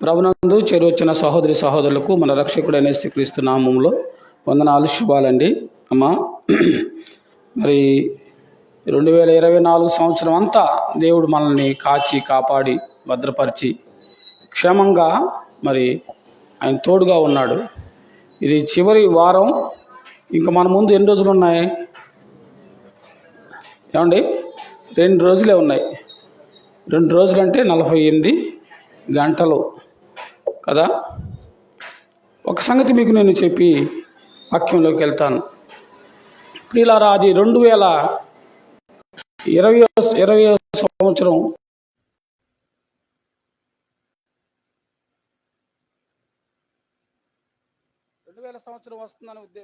ప్రభునందు చేరువచ్చిన సహోదరి సహోదరులకు మన రక్షకుడైన యేసుక్రీస్తు నామములో వందనాలు, శుభాలండి. అమ్మా, మరి 2024 సంవత్సరం అంతా దేవుడు మనల్ని కాచి కాపాడి భద్రపరిచి క్షేమంగా మరి ఆయన తోడుగా ఉన్నాడు. ఇది చివరి వారం. ఇంకా మన ముందు ఎన్ని రోజులు ఉన్నాయి ఏమండి? 2 రోజులే ఉన్నాయి. 2 రోజులు అంటే 48 గంటలు కదా. ఒక సంగతి మీకు నేను చెప్పి వాక్యంలోకి వెళ్తాను. ప్రియులారా, అది 2020 సంవత్సరం.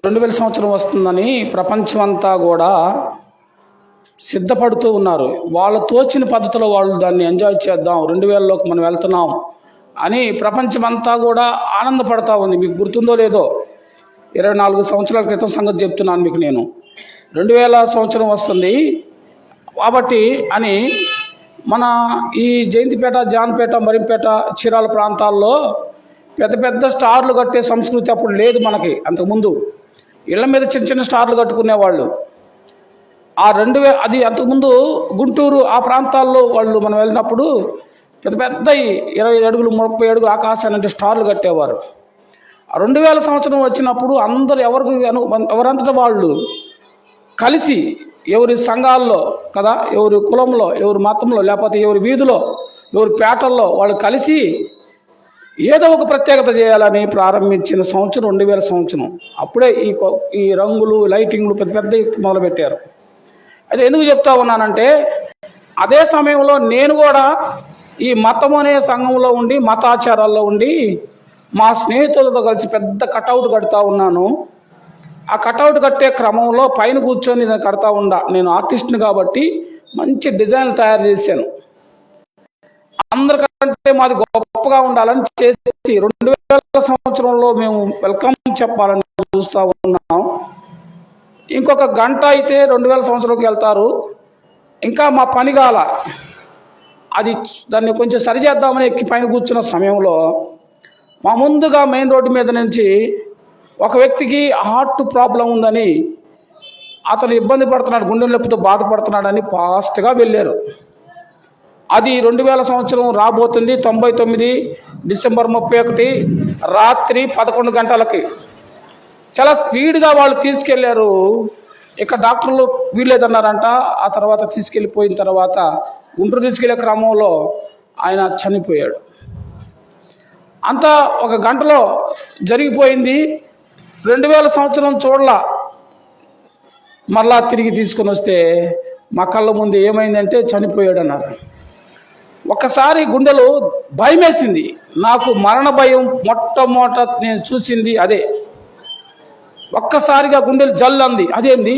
2000 సంవత్సరం వస్తుందని ప్రపంచమంతా కూడా సిద్ధపడుతూ ఉన్నారు. వాళ్ళు తోచిన పద్ధతిలో వాళ్ళు దాన్ని ఎంజాయ్ చేద్దాం, 2000లోకి మనం వెళ్తున్నాం అని ప్రపంచమంతా కూడా ఆనందపడతా ఉంది. మీకు గుర్తుందో లేదో, 24 సంవత్సరాల క్రితం సంగతి చెప్తున్నాను మీకు నేను. 2000 సంవత్సరం వస్తుంది కాబట్టి అని మన ఈ జయంతిపేట, జాన్పేట, మరింపేట, చీరాల ప్రాంతాల్లో పెద్ద పెద్ద స్టార్లు కట్టే సంస్కృతి అప్పుడు లేదు మనకి. అంతకుముందు ఇళ్ల మీద చిన్న చిన్న స్టార్లు కట్టుకునేవాళ్ళు. అది అంతకుముందు గుంటూరు ఆ ప్రాంతాల్లో వాళ్ళు మనం వెళ్ళినప్పుడు పెద్ద పెద్ద 20 అడుగులు 30 అడుగులు ఆకాశాన్ని స్టార్లు కట్టేవారు. 2000 సంవత్సరం వచ్చినప్పుడు అందరు ఎవరంతటా వాళ్ళు కలిసి, ఎవరి సంఘాల్లో కదా, ఎవరి కులంలో, ఎవరి మతంలో, లేకపోతే ఎవరి వీధిలో, ఎవరి పేటల్లో వాళ్ళు కలిసి ఏదో ఒక ప్రత్యేకత చేయాలని ప్రారంభించిన సంవత్సరం 2000 సంవత్సరం. అప్పుడే ఈ రంగులు, లైటింగ్లు పెద్ద పెద్ద మొదలుపెట్టారు. అది ఎందుకు చెప్తా ఉన్నానంటే, అదే సమయంలో నేను కూడా ఈ మతం అనే సంఘంలో ఉండి, మతాచారాల్లో ఉండి, మా స్నేహితులతో కలిసి పెద్ద కటౌట్ కడతా ఉన్నాను. ఆ కటౌట్ కట్టే క్రమంలో పైన కూర్చొని నేను కడతా ఉండా. నేను ఆర్టిస్ట్ని కాబట్టి మంచి డిజైన్లు తయారు చేశాను. అందరికంటే మాది గొప్పగా ఉండాలని చేసి 2000 సంవత్సరంలో మేము వెల్కమ్ చెప్పాలని చూస్తూ ఉన్నాం. ఇంకొక గంట అయితే 2000 సంవత్సరంలోకి వెళ్తారు. ఇంకా మా పని కాల. దాన్ని కొంచెం సరిచేద్దామని ఎక్కి పైన కూర్చున్న సమయంలో మా ముందుగా మెయిన్ రోడ్డు మీద నుంచి ఒక వ్యక్తికి హార్ట్ ప్రాబ్లం ఉందని, అతను ఇబ్బంది పడుతున్నాడు, గుండె నొప్పితో బాధపడుతున్నాడని ఫాస్ట్గా వెళ్ళారు. అది 2000 సంవత్సరం రాబోతుంది. 99 డిసెంబర్ 31 రాత్రి 11 గంటలకి చాలా స్పీడ్గా వాళ్ళు తీసుకెళ్లారు. ఇక్కడ డాక్టర్లు వీల్లేదన్నారంట. ఆ తర్వాత తీసుకెళ్ళిపోయిన తర్వాత గుంటూరు తీసుకెళ్లే క్రమంలో ఆయన చనిపోయాడు. అంతా ఒక గంటలో జరిగిపోయింది. 2000 సంవత్సరం చూడలా. మరలా తిరిగి తీసుకొని వస్తే మా కళ్ళ ముందు ఏమైందంటే చనిపోయాడు అన్నారు. ఒక్కసారి గుండెలు భయం వేసింది నాకు. మరణ భయం మొట్టమొదట నేను చూసింది అదే. ఒక్కసారిగా గుండెలు జల్లంది. అదేంది,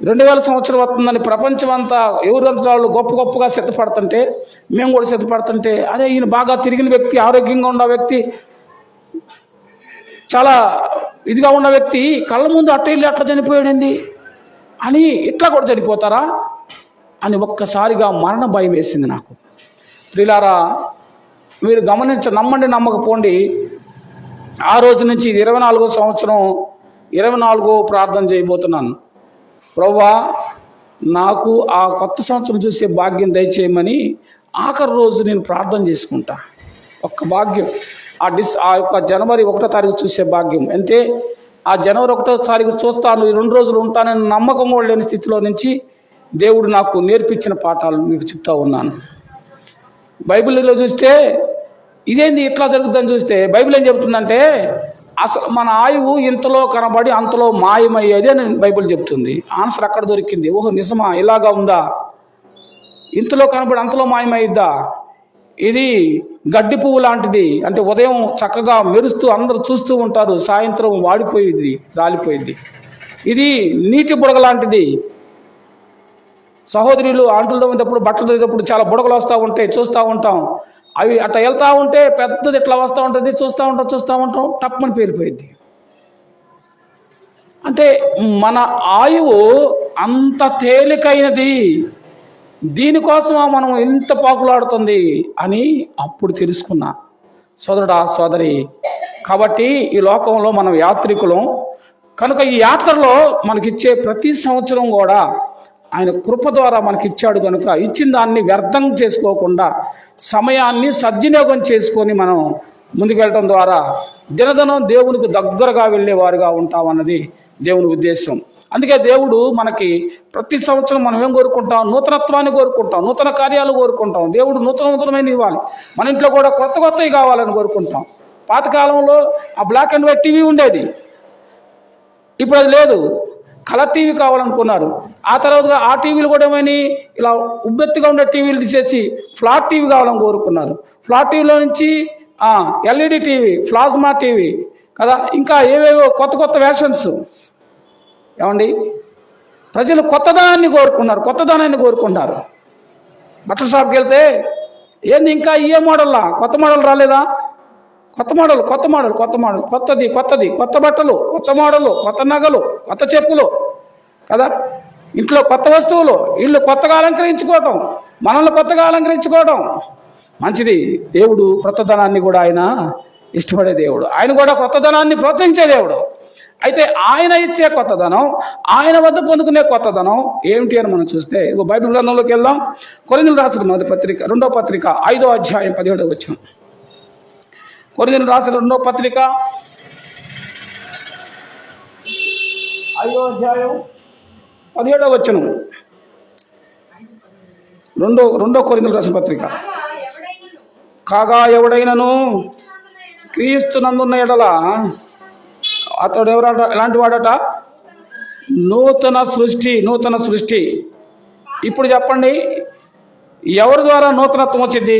2000 సంవత్సరం వస్తుందని ప్రపంచం అంతా ఎవరంతా వాళ్ళు గొప్పగా సిద్ధపడుతుంటే, మేము కూడా సిద్ధపడుతుంటే, అదే ఈయన బాగా తిరిగిన వ్యక్తి, ఆరోగ్యంగా ఉన్న వ్యక్తి, చాలా ఇదిగా ఉన్న వ్యక్తి కళ్ళ ముందు అట్లా చనిపోయాడండి అని, ఇట్లా కూడా చనిపోతారా అని ఒక్కసారిగా మరణ భయం వేసింది నాకు. ప్రియులారా, మీరు నమ్మండి నమ్మకపోండి, ఆ రోజు నుంచి 24వ సంవత్సరం 24వ ప్రార్థన చేయబోతున్నాను. ప్రభువా, నాకు ఆ కొత్త సంవత్సరం చూసే భాగ్యం దయచేయమని ఆఖరి రోజు నేను ప్రార్థన చేసుకుంటా. ఒక్క భాగ్యం, ఆ యొక్క జనవరి 1వ తారీఖు చూసే భాగ్యం. అంటే ఆ జనవరి 1వ తారీఖు చూస్తాను, 2 రోజులు ఉంటానని నమ్మకం కూడా లేని స్థితిలో నుంచి దేవుడు నాకు నేర్పించిన పాఠాలు మీకు చెప్తా ఉన్నాను. బైబిల్లో చూస్తే ఇదేంది ఇట్లా జరుగుతుందని చూస్తే బైబిల్ ఏం చెబుతుందంటే, అసలు మన ఆయువు ఇంతలో కనబడి అంతలో మాయమయ్యేది అని బైబిల్ చెప్తుంది. ఆన్సర్ అక్కడ దొరికింది. ఓహో, నిజమా, ఇలాగా ఉందా? ఇంతలో కనబడి అంతలో మాయమయ్యిద్దా? ఇది గడ్డి పువ్వు లాంటిది. అంటే ఉదయం చక్కగా మెరుస్తూ అందరూ చూస్తూ ఉంటారు, సాయంత్రం వాడిపోయింది, రాలిపోయింది. ఇది నీటి బుడగ లాంటిది. సహోదరులు ఆంటులు తోమేటప్పుడు, బట్టలు తోమేటప్పుడు చాలా బుడగలు వస్తూ ఉంటాయి, చూస్తూ ఉంటాం. అవి అట్లా వెళ్తూ ఉంటే పెద్దది ఇట్లా వస్తూ ఉంటుంది, చూస్తూ ఉంటాం, టప్మని పేలిపోయింది. అంటే మన ఆయువు అంత తేలికైనది, దీనికోసమా మనం ఇంత పాకులాడుతుంది అని అప్పుడు తెలుసుకున్నా. సోదరుడా సోదరి. కాబట్టి ఈ లోకంలో మనం యాత్రికులం కనుక ఈ యాత్రలో మనకిచ్చే ప్రతి సంవత్సరం కూడా ఆయన కృప ద్వారా మనకిచ్చాడు కనుక ఇచ్చిన దాన్ని వ్యర్థం చేసుకోకుండా సమయాన్ని సద్వినియోగం చేసుకొని మనం ముందుకెళ్ళటం ద్వారా దినదినం దేవునికి దగ్గరగా వెళ్ళేవారుగా ఉంటామన్నది దేవుని ఉద్దేశం. అందుకే దేవుడు మనకి ప్రతి సంవత్సరం మనం ఏం కోరుకుంటాం? నూతనత్వాన్ని కోరుకుంటాం, నూతన కార్యాలు కోరుకుంటాం. దేవుడు నూతనమైన ఇవ్వాలి. మన ఇంట్లో కూడా కొత్తవి కావాలని కోరుకుంటాం. పాతకాలంలో ఆ బ్లాక్ అండ్ వైట్ టీవీ ఉండేది, ఇప్పుడు అది లేదు. కలర్ టీవీ కావాలనుకున్నారు. ఆ తర్వాత ఆ టీవీలు కూడా ఏమైనా ఇలా ఉబ్బెత్తుగా ఉండే టీవీలు తీసేసి ఫ్లాట్ టీవీ కావాలని కోరుకున్నారు. ఫ్లాట్ టీవీలో నుంచి ఎల్ఈడి టీవీ, ప్లాస్మా టీవీ కదా, ఇంకా ఏవేవో కొత్త వెర్షన్స్. ఏమండి, ప్రజలు కొత్తదనాన్ని కోరుకుంటున్నారు. బట్టల షాప్కి వెళ్తే ఏంది ఇంకా ఏ మోడల్లా, కొత్త మోడల్ రాలేదా? కొత్త మోడల్, కొత్తది, కొత్త బట్టలు, కొత్త మోడలు, కొత్త నగలు, కొత్త చెప్పులు కదా, ఇంట్లో కొత్త వస్తువులు, ఇల్లు కొత్తగా అలంకరించుకోవటం, మనల్ని కొత్తగా అలంకరించుకోవటం మంచిది. దేవుడు కొత్తదనాన్ని కూడా ఆయన ఇష్టపడే దేవుడు. ఆయన కూడా కొత్తదనాన్ని ప్రోత్సహించే దేవుడు. అయితే ఆయన ఇచ్చే కొత్తదనం, ఆయన వద్ద పొందుకునే కొత్తదనం ఏమిటి అని మనం చూస్తే బైబిల్ గ్రంథంలోకి వెళ్దాం. కొరింథీయులకు రాసిన మొదటి పత్రిక 2వ పత్రిక 5వ అధ్యాయం 17వ వచనం. కొరింథీయులకు రాసిన 2వ పత్రిక 5వ అధ్యాయం 17వ వచనం. 2వ కొరింథీయులకు రాసిన పత్రిక. కాగా ఎవడైనను క్రీస్తునందున్న ఎడల అతడు ఎలాంటి వాడట? నూతన సృష్టి. ఇప్పుడు చెప్పండి, ఎవరి ద్వారా నూతనత్వం వచ్చింది?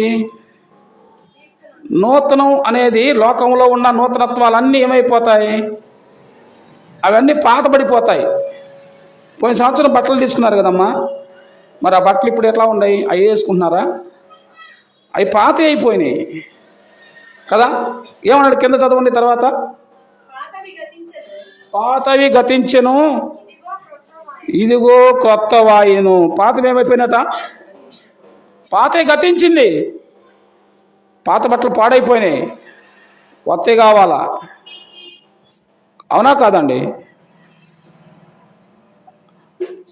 నూతనం అనేది లోకంలో ఉన్న నూతనత్వాలన్నీ ఏమైపోతాయి? అవన్నీ పాతబడిపోతాయి. పోయిన సంవత్సరం బట్టలు తీసుకున్నారు కదమ్మా, మరి ఆ బట్టలు ఇప్పుడు ఎట్లా ఉన్నాయి? అవి వేసుకుంటున్నారా? అవి పాత అయిపోయినాయి కదా. ఏమన్నాడు కింద చదవండి తర్వాత? పాతవి గతించెను, ఇదిగో కొత్త వాయును. పాతవి ఏమైపోయినట? పాతవి గతించింది. పాత బట్టలు పాడైపోయినాయి, కొత్తవి కావాలా? అవునా కాదండి?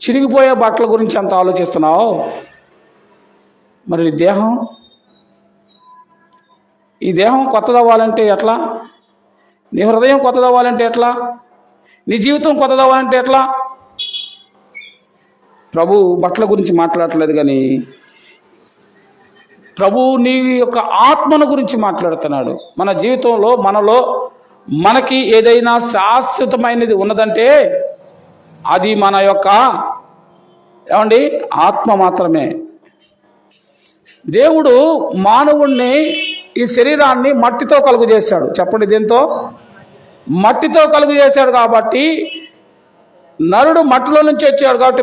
చిరిగిపోయే బట్టల గురించి అంత ఆలోచిస్తున్నావు, మరి ఈ దేహం కొత్తదవ్వాలంటే ఎట్లా? నీ హృదయం కొత్తదవ్వాలంటే ఎట్లా? నీ జీవితం కొత్తదవ్వాలంటే ఎట్లా? ప్రభు బట్టల గురించి మాట్లాడట్లేదు కానీ ప్రభు నీ యొక్క ఆత్మను గురించి మాట్లాడుతున్నాడు. మన జీవితంలో మనకి ఏదైనా శాశ్వతమైనది ఉన్నదంటే అది మన యొక్క ఆత్మ మాత్రమే. దేవుడు మానవుణ్ణి, ఈ శరీరాన్ని మట్టితో కలుగు చేశాడు. చెప్పండి, దేంతో? మట్టితో కలుగు చేశాడు. కాబట్టి నరుడు మట్టిలో నుంచి వచ్చాడు కాబట్టి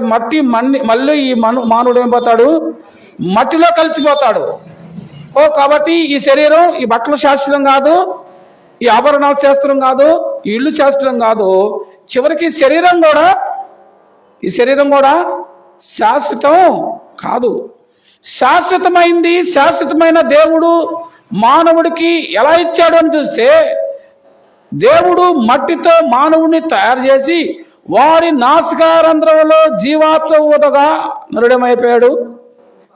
మళ్ళీ ఈ మానవుడు ఏం పోతాడు? మట్టిలో కలిసిపోతాడు. కాబట్టి ఈ శరీరం, ఈ బట్టలు శాశ్వతం కాదు, ఈ ఆభరణాలు శాస్త్రం కాదు, ఈ ఇల్లు శాస్త్రం కాదు. చివరికి ఈ శరీరం కూడా శాశ్వతం కాదు. శాశ్వతమైన దేవుడు మానవుడికి ఎలా ఇచ్చాడు అని చూస్తే, దేవుడు మట్టితో మానవుడిని తయారు చేసి వారి నాసికారంధ్రంలో జీవాత్మ ఊదగా నరుడమైపోయాడు.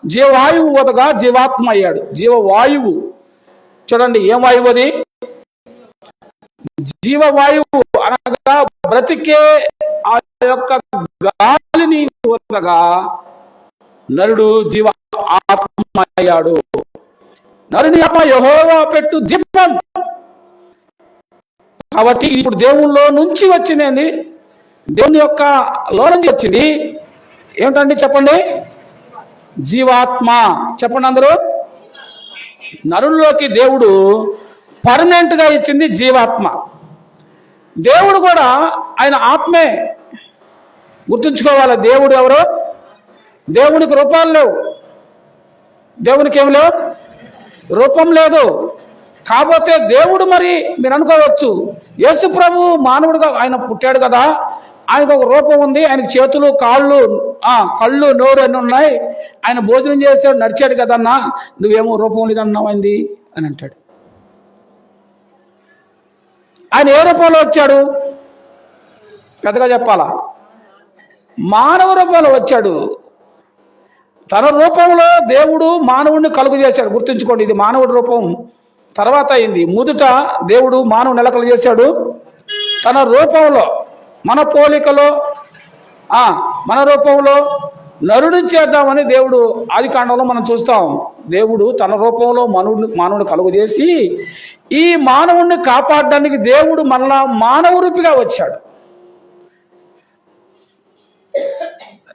జీవవాయువు ఊదగా జీవాత్మ అయ్యాడు. జీవవాయువు చూడండి, ఏం వాయువు అది? జీవవాయువు అనగా బ్రతికే ఆ యొక్క గాలిని ఊదగా నరుడు జీవ ఆత్మ అయ్యాడు. నరుని ఆత్మ యెహోవా పెట్టు దీపం. కాబట్టి ఇప్పుడు దేవుళ్ళలో నుంచి వచ్చింది, దేవుని యొక్క లో నుంచి వచ్చింది ఏమిటండి? చెప్పండి, జీవాత్మ. చెప్పండి అందరూ. నరుల్లోకి దేవుడు పర్మనెంట్ గా ఇచ్చింది జీవాత్మ. దేవుడు కూడా ఆయన ఆత్మే. గుర్తుంచుకోవాలి, దేవుడు ఎవరు? దేవునికి రూపాలు లేవు. దేవునికి ఏం లేవు? రూపం లేదు. కాకపోతే దేవుడు, మరి మీరు అనుకోవచ్చు, యేసు ప్రభు మానవుడుగా ఆయన పుట్టాడు కదా, ఆయనకు ఒక రూపం ఉంది, ఆయనకు చేతులు, కాళ్ళు, కళ్ళు, నోరు అన్నీ ఉన్నాయి, ఆయన భోజనం చేశాడు, నడిచాడు కదన్నా, నువ్వేమో రూపం లేదన్నావు అయింది అని అంటాడు. ఆయన ఏ రూపంలో వచ్చాడు? పెద్దగా చెప్పాలా? మానవ రూపంలో వచ్చాడు. తన రూపంలో దేవుడు మానవుడిని కలుగు చేశాడు. గుర్తుంచుకోండి, ఇది మానవుడి రూపం తర్వాత అయింది. మొదట దేవుడు మానవుని ఎలా కలుగు చేశాడు? తన రూపంలో, మన పోలికలో, మన రూపంలో నరుడిని చేద్దామని దేవుడు ఆది కాండంలో మనం చూస్తాం. దేవుడు తన రూపంలో మానవుని కలుగు చేసి ఈ మానవుణ్ణి కాపాడడానికి దేవుడు మరలా మానవ రూపిగా వచ్చాడు.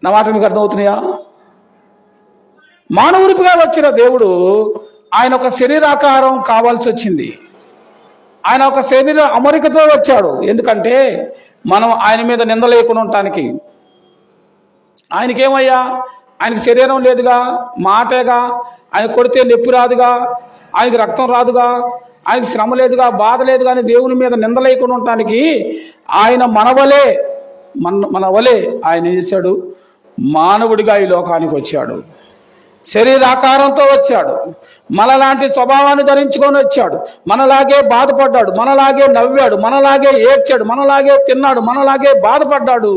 నా మాట మీకు అర్థమవుతున్నాయా? మానవ రూపిగా వచ్చిన దేవుడు ఆయన ఒక శరీరాకారం కావాల్సి వచ్చింది. ఆయన ఒక శరీర అమరికతో వచ్చాడు. ఎందుకంటే మనం ఆయన మీద నింద లేకుండా ఉండటానికి. ఆయనకేమయ్యా? ఆయనకి శరీరం లేదుగా, మాటేగా, ఆయన కొడితే నొప్పి రాదుగా, ఆయనకి రక్తం రాదుగా, ఆయనకి శ్రమ లేదుగా, బాధ లేదు. కానీ దేవుని మీద నింద లేకుండా ఉండటానికి ఆయన మన వలే ఆయన ఏం చేశాడు? మానవుడిగా ఈ లోకానికి వచ్చాడు. శరీరాకారంతో వచ్చాడు. మనలాంటి స్వభావాన్ని ధరించుకొని వచ్చాడు. మనలాగే బాధపడ్డాడు, మనలాగే నవ్వాడు, మనలాగే ఏడ్చాడు, మనలాగే తిన్నాడు, మనలాగే బాధపడ్డాడు.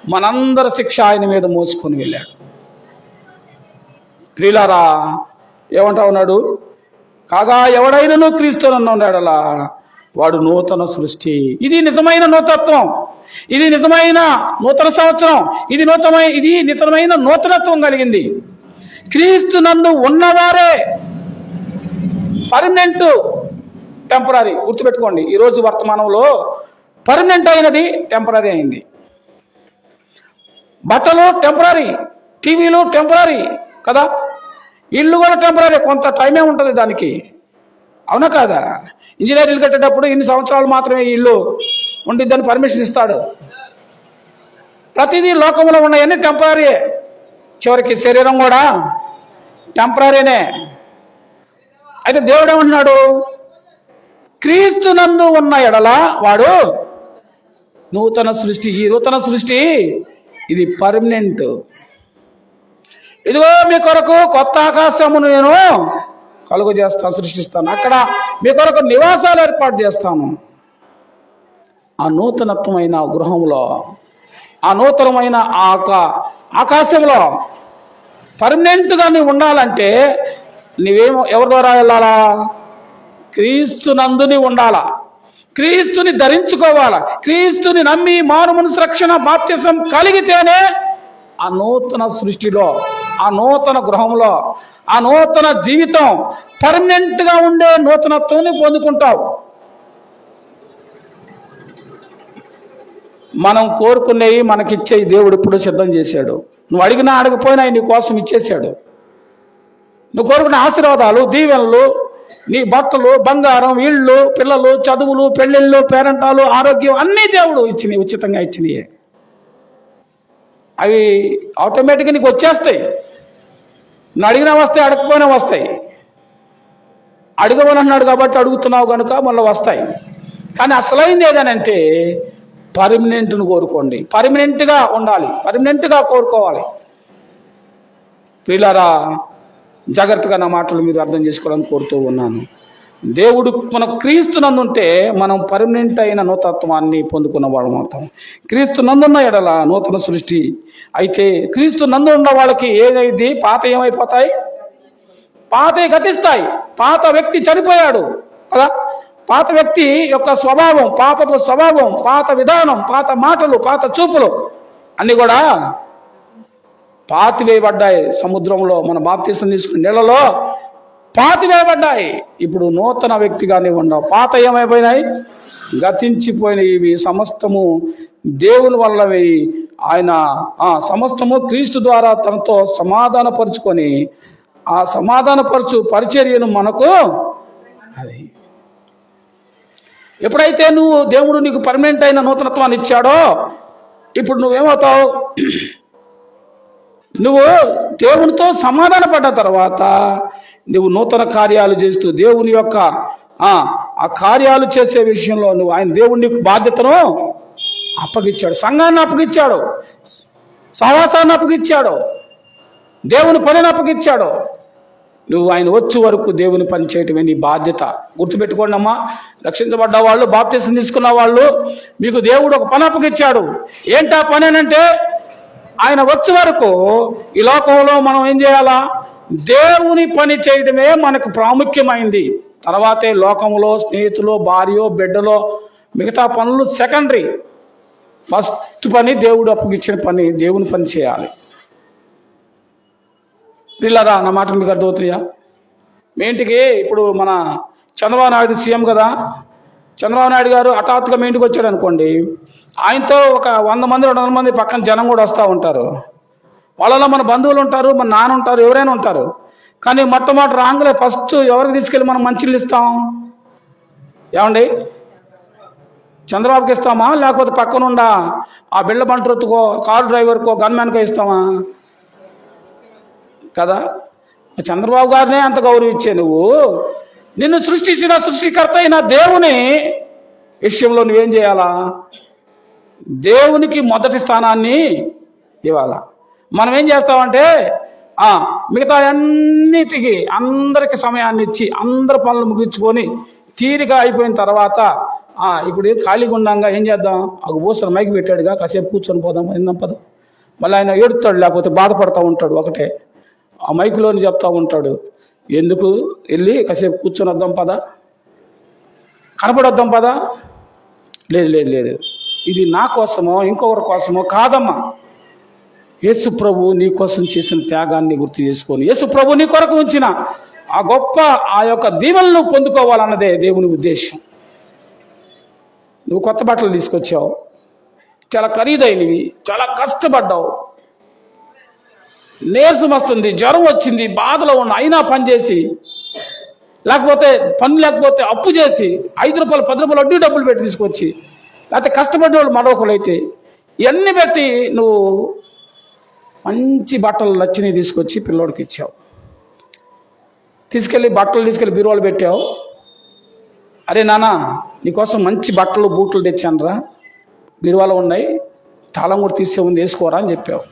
మనందరి శిక్ష ఆయన మీద మోసుకొని వెళ్ళాడు. ప్రియులారా, ఏమంటా ఉన్నాడు? కాగా ఎవడైనను క్రీస్తునన్నాడలా వాడు నూతన సృష్టి. ఇది నిజమైన నూతత్వం, ఇది నిజమైన నూతన సంవత్సరం, ఇది నిజమైన నూతనత్వం కలిగింది. క్రీస్తు నందు ఉన్నవారే పర్మనెంట్, టెంపరీ. గుర్తుపెట్టుకోండి, ఈరోజు వర్తమానంలో పర్మనెంట్ అయినది టెంపరీ అయింది. బట్టలు టెంపరీ, టీవీలు టెంపరీ కదా, ఇల్లు కూడా టెంపరీ, కొంత టైమే ఉంటుంది దానికి. అవునా కాదా? ఇంజనీర్ ఇల్లు కట్టేటప్పుడు ఇన్ని సంవత్సరాలు మాత్రమే ఇల్లు ఉండిద్దని పర్మిషన్ ఇస్తాడు. ప్రతిదీ లోకంలో ఉన్నాయన్నీ టెంపరీ. చివరికి శరీరం కూడా టెంపరీనే. అయితే దేవుడు ఏమన్నాడు? క్రీస్తు నందు ఉన్న ఎడల వాడు నూతన సృష్టి. ఈ నూతన సృష్టి ఇది పర్మనెంట్. ఇదిగో మీ కొరకు కొత్త ఆకాశమును నేను కలుగు చేస్తాను, సృష్టిస్తాను. అక్కడ మీ కొరకు నివాసాలు ఏర్పాటు చేస్తాను. ఆ నూతనత్వమైన గృహంలో, ఆ నూతనమైన ఆకాశంలో పర్మనెంట్గా నీవు ఉండాలంటే ఎవరి ద్వారా వెళ్ళాలా? క్రీస్తు నందుని ఉండాలా, క్రీస్తుని ధరించుకోవాలా, క్రీస్తుని నమ్మి మారు మనసు రక్షణ బాప్తిసం కలిగితేనే ఆ నూతన సృష్టిలో, ఆ నూతన గృహంలో, ఆ నూతన జీవితం పర్మనెంట్గా ఉండే నూతనత్వాన్ని పొందుకుంటావు. మనం కోరుకునేవి మనకిచ్చే దేవుడు ఇప్పుడు సిద్ధం చేశాడు. నువ్వు అడిగినా అడగపోయినా నీ కోసం ఇచ్చేశాడు. నువ్వు కోరుకున్న ఆశీర్వాదాలు, దీవెనలు, నీ బట్టలు, బంగారం, ఇళ్ళు, పిల్లలు, చదువులు, పెళ్ళిళ్ళు, పేరంటాలు, ఆరోగ్యం అన్నీ దేవుడు ఇచ్చినాయి, ఉచితంగా ఇచ్చినాయే. అవి ఆటోమేటిక్గా నీకు వచ్చేస్తాయి. నువ్వు అడిగినా వస్తాయి, అడగకపోయినా వస్తాయి. అడగమన్నాడు కాబట్టి అడుగుతున్నావు కనుక మళ్ళీ వస్తాయి. కానీ అసలైంది ఏదనంటే పర్మనెంట్ను కోరుకోండి. పర్మనెంట్గా ఉండాలి, పర్మనెంట్గా కోరుకోవాలి. ప్రియులారా, జాగ్రత్తగా నా మాటలు మీరు అర్థం చేసుకోవడానికి కోరుతూ ఉన్నాను. దేవుడు మన క్రీస్తు నందుంటే మనం పర్మనెంట్ అయిన నూతనత్వాన్ని పొందుకున్న వాళ్ళం అవుతాం. క్రీస్తు నందున్న ఎడల నూతన సృష్టి. అయితే క్రీస్తు నందు ఉన్న వాళ్ళకి ఏదైంది? పాత ఏమైపోతాయి? పాత గతిస్తాయి. పాత వ్యక్తి చనిపోయాడు కదా, పాత వ్యక్తి యొక్క స్వభావం, పాపపు స్వభావం, పాత విధానం, పాత మాటలు, పాత చూపులు అన్నీ కూడా పాతివేయబడ్డాయి. సముద్రంలో మన బాప్తిసం తీసుకున్న నీళ్ళలో పాతివేయబడ్డాయి. ఇప్పుడు నూతన వ్యక్తిగానే ఉండవు. పాత ఏమైపోయినాయి? గతించిపోయినాయి. ఇవి సమస్తము దేవుని వల్లవి. ఆయన సమస్తము క్రీస్తు ద్వారా తనతో సమాధానపరుచుకొని ఆ సమాధానపరచు పరిచర్యను మనకు అది ఎప్పుడైతే దేవుడు నీకు పర్మనెంట్ అయిన నూతనత్వాన్ని ఇచ్చాడో ఇప్పుడు నువ్వేమవుతావు? నువ్వు దేవునితో సమాధాన పడ్డ తర్వాత నువ్వు నూతన కార్యాలు చేస్తూ దేవుని యొక్క ఆ కార్యాలు చేసే విషయంలో ఆయన దేవుడు నీకు బాధ్యతను అప్పగిచ్చాడు. సంఘాన్ని అప్పగిచ్చాడు, సహవాసాన్ని అప్పగిచ్చాడు, దేవుని పనిని అప్పగిచ్చాడు. నువ్వు ఆయన వచ్చే వరకు దేవుని పని చేయటమే నీ బాధ్యత. గుర్తుపెట్టుకోండి అమ్మా, రక్షించబడ్డ వాళ్ళు, బాప్తిసం తీసుకున్న వాళ్ళు, మీకు దేవుడు ఒక పని అప్పగిచ్చాడు. ఏంటా పని అంటే, ఆయన వచ్చే వరకు ఈ లోకంలో మనం ఏం చేయాలా? దేవుని పని చేయడమే మనకు ప్రాముఖ్యమైంది. తర్వాతే లోకంలో స్నేహితులు, భార్యో, బిడ్డలో, మిగతా పనులు సెకండరీ. ఫస్ట్ పని దేవుడు అప్పగిచ్చిన పని, దేవుని పని చేయాలి. పిల్లరా, నా మాట మీకు అర్థమవుతుందా? మీ ఇంటికి ఇప్పుడు మన చంద్రబాబు నాయుడు సీఎం కదా, చంద్రబాబు నాయుడు గారు హఠాత్తుగా మీ ఇంటికి వచ్చాడు అనుకోండి, ఆయనతో ఒక 100 మంది 200 మంది పక్కన జనం కూడా వస్తూ ఉంటారు. వాళ్ళలో మన బంధువులు ఉంటారు, మన నాన్న ఉంటారు, ఎవరైనా ఉంటారు. కానీ మొట్టమొదటి రాంగులే ఫస్ట్ ఎవరికి తీసుకెళ్ళి మనం మంచిళ్ళు ఇస్తాం? ఏమండి, చంద్రబాబుకి ఇస్తామా, లేకపోతే పక్కనుండా ఆ బిళ్ళ బంటుకో, కారు డ్రైవర్కో, గన్మ్యాన్కో ఇస్తామా? కదా, చంద్రబాబు గారినే అంత గౌరవించే నువ్వు, నిన్ను సృష్టించిన సృష్టికర్త అయిన దేవుని విషయంలో నువ్వేం చేయాలా? దేవునికి మొదటి స్థానాన్ని ఇవ్వాలా. మనం ఏం చేస్తామంటే మిగతా అన్నిటికీ అందరికి సమయాన్ని ఇచ్చి అందరి పనులు ముగించుకొని తీరిక అయిపోయిన తర్వాత ఇప్పుడు ఖాళీగా ఉన్నాగా ఏం చేద్దాం? బోసలు మైకి పెట్టాడుగా, కాసేపు కూర్చొని పోదాం, ఏందాం పద. మళ్ళీ ఆయన ఏడుతాడు, లేకపోతే బాధపడతా ఉంటాడు. ఒకటే ఆ మైకులోని చెప్తా ఉంటాడు, ఎందుకు వెళ్ళి కాసేపు కూర్చొని వద్దాం పద, కనపడొద్దాం పద. లేదు లేదు లేదు, ఇది నా కోసమో ఇంకొకరి కోసమో కాదమ్మా. యేసు ప్రభు నీ కోసం చేసిన త్యాగాన్ని గుర్తు చేసుకొని, యేసు ప్రభు నీ కొరకు ఉంచిన ఆ గొప్ప ఆ యొక్క దీవెనలు పొందుకోవాలన్నదే దేవుని ఉద్దేశం. నువ్వు కొత్త బట్టలు తీసుకొచ్చావు, చాలా ఖరీదైనవి, చాలా కష్టపడ్డావు, నీరసం వస్తుంది, జ్వరం వచ్చింది, బాధలో ఉన్న, అయినా పని చేసి, లేకపోతే పని లేకపోతే అప్పు చేసి 5 రూపాయలు 10 రూపాయలు వడ్డీ డబ్బులు పెట్టి తీసుకొచ్చి, లేకపోతే కష్టపడిన వాళ్ళు మరొకరు అయితే ఇవన్నీ పెట్టి నువ్వు మంచి బట్టలు నచ్చినవి తీసుకొచ్చి పిల్లోడికి ఇచ్చావు. బట్టలు తీసుకెళ్ళి బీరువాలు పెట్టావు. అరే నాన్న, నీకోసం మంచి బట్టలు బూట్లు తెచ్చానురా, బీరువాలో ఉన్నాయి, తాళం కూడా తీసే ఉంది, వేసుకోరా అని చెప్పావు.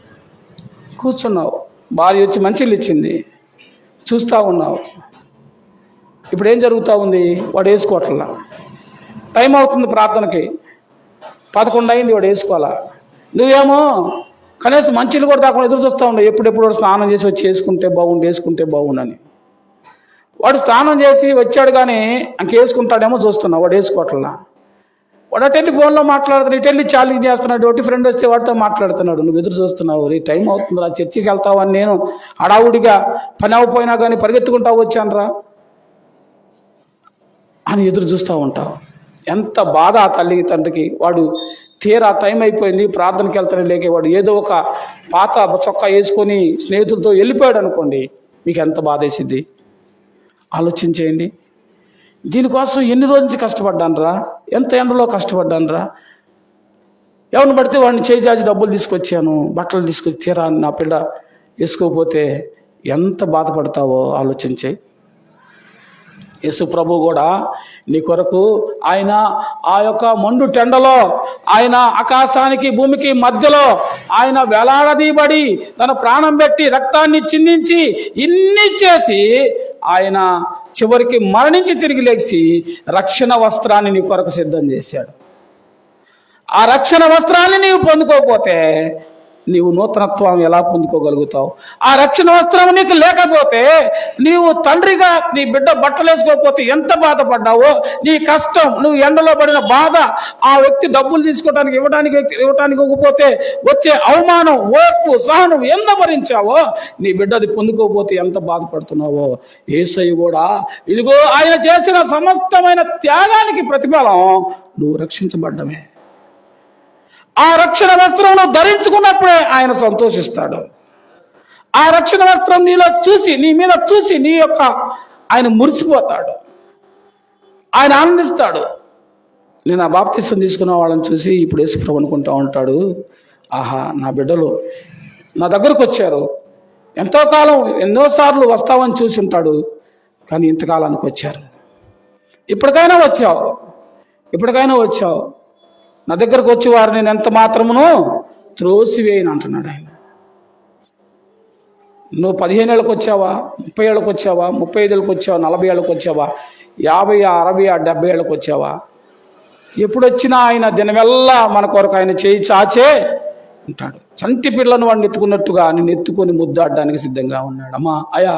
కూర్చున్నావు, భార్య వచ్చి మంచిళ్ళు ఇచ్చింది, చూస్తూ ఉన్నావు. ఇప్పుడు ఏం జరుగుతూ ఉంది? వాడు వేసుకోవట్లా. టైం అవుతుంది ప్రార్థనకి, 11 అయింది, వాడు వేసుకోవాలా. నువ్వేమో కనీసం మంచిళ్ళు కూడా దాకా ఎదురు చూస్తూ ఉండవు, ఎప్పుడెప్పుడు వాడు స్నానం చేసి వచ్చి వేసుకుంటే బాగుండని. వాడు స్నానం చేసి వచ్చాడు కానీ వేసుకుంటాడేమో చూస్తున్నావు, వాడు వేసుకోవట్లా. వాడు అటెండి ఫోన్లో మాట్లాడుతున్నాడు, ఇటెండి ఛాలెంజ్ చేస్తున్నాడు, ఒకటి ఫ్రెండ్ వస్తే వాడితో మాట్లాడుతున్నాడు, నువ్వు ఎదురు చూస్తున్నావు. టైం అవుతుందిరా, చర్చికి వెళ్తావని నేను హడావుడిగా పని అవ్వపోయినా కానీ పరిగెత్తుకుంటా వచ్చానురా అని ఎదురు చూస్తూ ఉంటావు. ఎంత బాధ ఆ తల్లికి తండ్రికి. వాడు తీరా టైం అయిపోయింది, ప్రార్థనకి వెళ్తానే లేకే వాడు ఏదో ఒక పాత చొక్కా వేసుకొని స్నేహితులతో వెళ్ళిపోయాడు అనుకోండి, మీకు ఎంత బాధ వేసిద్ది ఆలోచించేయండి. దీనికోసం ఎన్ని రోజు నుంచి కష్టపడ్డానురా, ఎంత ఎండలో కష్టపడ్డానురా, ఎవరిని పడితే వాడిని చేజాజి డబ్బులు తీసుకొచ్చాను, బట్టలు తీసుకొచ్చి తీరా నా పిల్ల వేసుకోకపోతే ఎంత బాధపడతావో ఆలోచించే. యేసు ప్రభు కూడా నీ కొరకు ఆయన ఆ యొక్క మండు టెండలో, ఆయన ఆకాశానికి భూమికి మధ్యలో ఆయన వేలాడదీయబడి తన ప్రాణం పెట్టి రక్తాన్ని చిందించి ఇన్ని చేసి ఆయన చివరికి మరణించి తిరిగి లేచి రక్షణ వస్త్రాన్ని నీ కొరకు సిద్ధం చేశాడు. ఆ రక్షణ వస్త్రాన్ని నీవు పొందుకోకపోతే నీవు నూతనత్వం ఎలా పొందుకోగలుగుతావు? ఆ రక్షణ వస్త్రం నీకు లేకపోతే, నీవు తండ్రిగా నీ బిడ్డ బట్టలు వేసుకోకపోతే ఎంత బాధపడ్డావో, నీ కష్టం, నువ్వు ఎండలో పడిన బాధ, ఆ వ్యక్తి డబ్బులు తీసుకోవడానికి ఇవ్వడానికి ఇవ్వకపోతే వచ్చే అవమానం, ఓర్పు, సహనం ఎంత భరించావో, నీ బిడ్డది పొందుకోకపోతే ఎంత బాధపడుతున్నావో. యేసయ్య కూడా ఇదిగో ఆయన చేసిన సమస్తమైన త్యాగానికి ప్రతిఫలం నువ్వు రక్షించబడ్డమే. ఆ రక్షణ వస్త్రం ధరించుకున్నప్పుడే ఆయన సంతోషిస్తాడు. ఆ రక్షణ వస్త్రం నీలో చూసి, నీ మీద చూసి ఆయన మురిసిపోతాడు, ఆయన ఆనందిస్తాడు. నేను ఆ బాప్తిసం తీసుకున్న వాళ్ళని చూసి ఇప్పుడు యేసుప్రభు అనుకుంటా ఉంటాడు, ఆహా నా బిడ్డలు నా దగ్గరకు వచ్చారు, ఎంతో కాలం ఎన్నోసార్లు వస్తావని చూసి ఉంటాడు, కానీ ఇంతకాలానికి వచ్చారు, ఇప్పటికైనా వచ్చావు, నా దగ్గరకు వచ్చి వారు నేను ఎంత మాత్రమును త్రోసివేయను అంటున్నాడు ఆయన. నువ్వు 15 ఏళ్ళకి వచ్చావా, 30 ఏళ్ళకి వచ్చావా, 35 ఏళ్ళకి వచ్చావా, 40 ఏళ్ళకి వచ్చావా, 50, 60, 70 ఏళ్ళకి వచ్చావా? ఎప్పుడు వచ్చినా ఆయన దినమెల్లా మన కొరకు ఆయన చేయి చాచే ఉంటాడు. చంటి పిల్లను వాడిని ఎత్తుకున్నట్టుగా నిన్ను ఎత్తుకొని ముద్దాడడానికి సిద్ధంగా ఉన్నాడు. అమ్మా అయా,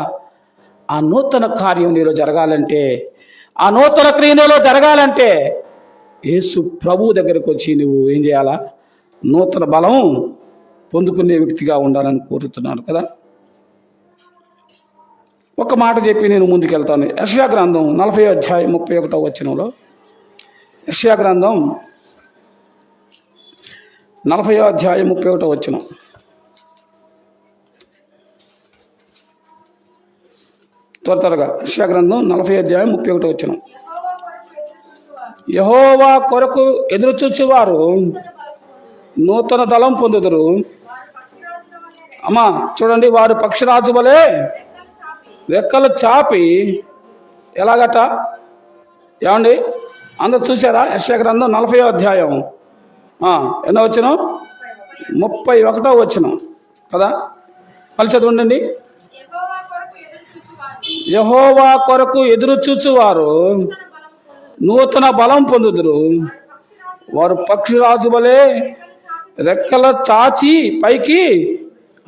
ఆ నూతన కార్యం నీలో జరగాలంటే, ఆ నూతన క్రియ నీలో జరగాలంటే యేసు ప్రభు దగ్గరకు వచ్చి నువ్వు ఏం చేయాలా? నూతన బలం పొందుకునే వ్యక్తిగా ఉండాలని కోరుతున్నాను కదా. ఒక మాట చెప్పి నేను ముందుకెళ్తాను. యెషయా గ్రంథం 40వ అధ్యాయం 31వ వచనంలో, యెషయా గ్రంథం 40వ అధ్యాయం 31వ వచనం. త్వరగా యెషయా గ్రంథం 40వ అధ్యాయం 31వ వచనం. యెహోవా కొరకు ఎదురు చూచువారు నూతన దళం పొందుదురు. అమ్మా చూడండి, వారు పక్షిరాజు వలె రెక్కలు చాపి ఎలాగట? ఏమండి అందరు చూసారా? యెషయా గ్రంథం 40వ అధ్యాయం ఎన్నో వచనం? 31వ వచనం కదా. మళ్ళీ చదవండి. యెహోవా కొరకు ఎదురు చూచువారు నూతన బలం పొందుదురు. వారు పక్షిరాజు వలె రెక్కల చాచి పైకి.